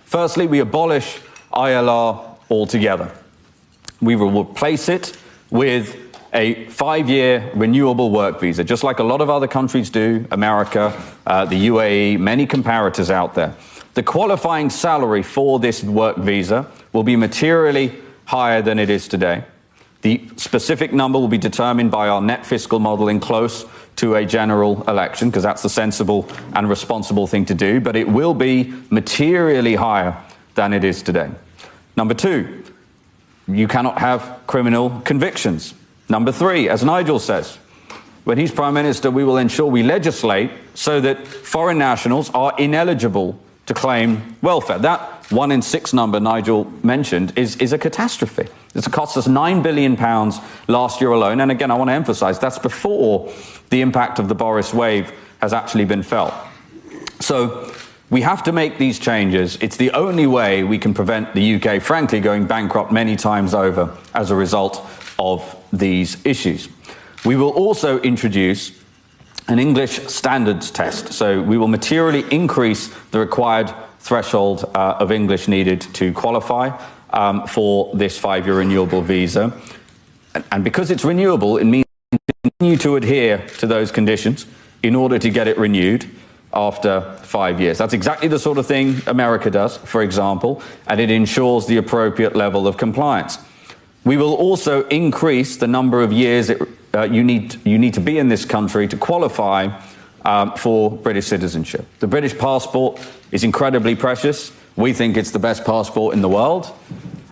Firstly, we abolish ILR altogether. We will replace it with a 5-year renewable work visa, just like a lot of other countries do, America, the UAE, many comparators out there. The qualifying salary for this work visa will be materially higher than it is today. The specific number will be determined by our net fiscal modeling close to a general election, because that's the sensible and responsible thing to do, but it will be materially higher than it is today. Number two, you cannot have criminal convictions. Number three, as Nigel says, when he's Prime Minister, we will ensure we legislate so that foreign nationals are ineligible to claim welfare. That 1 in 6 number Nigel mentioned is a catastrophe. It's cost us £9 billion last year alone. And again, I want to emphasize that's before the impact of the Boris wave has actually been felt. So we have to make these changes. It's the only way we can prevent the UK, frankly, going bankrupt many times over as a result of these issues. We will also introduce an English standards test. So we will materially increase the required threshold of English needed to qualify for this 5-year renewable visa. And because it's renewable, it means we continue to adhere to those conditions in order to get it renewed after 5 years. That's exactly the sort of thing America does, for example, and it ensures the appropriate level of compliance. We will also increase the number of years you need to be in this country to qualify for British citizenship. The British passport is incredibly precious. We think it's the best passport in the world.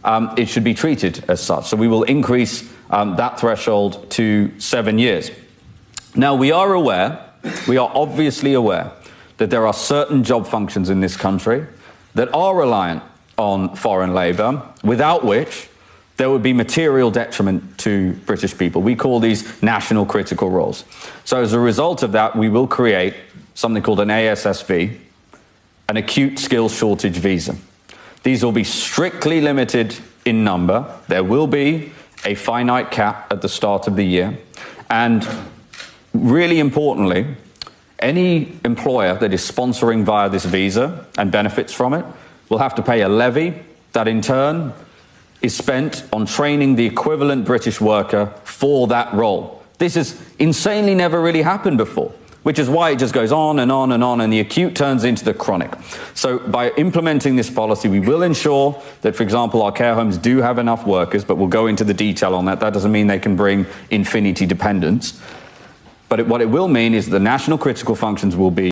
It should be treated as such. So we will increase that threshold to 7 years. Now, we are obviously aware that there are certain job functions in this country that are reliant on foreign labour, without which there would be material detriment to British people. We call these national critical roles. So as a result of that, we will create something called an ASSV, an acute skills shortage visa. These will be strictly limited in number. There will be a finite cap at the start of the year. And really importantly, any employer that is sponsoring via this visa and benefits from it will have to pay a levy that in turn is spent on training the equivalent British worker for that role. This has insanely never really happened before, which is why it just goes on and on and on, and the acute turns into the chronic. So by implementing this policy, we will ensure that, for example, our care homes do have enough workers, but we'll go into the detail on that. That doesn't mean they can bring infinity dependence. But what it will mean is the national critical functions will be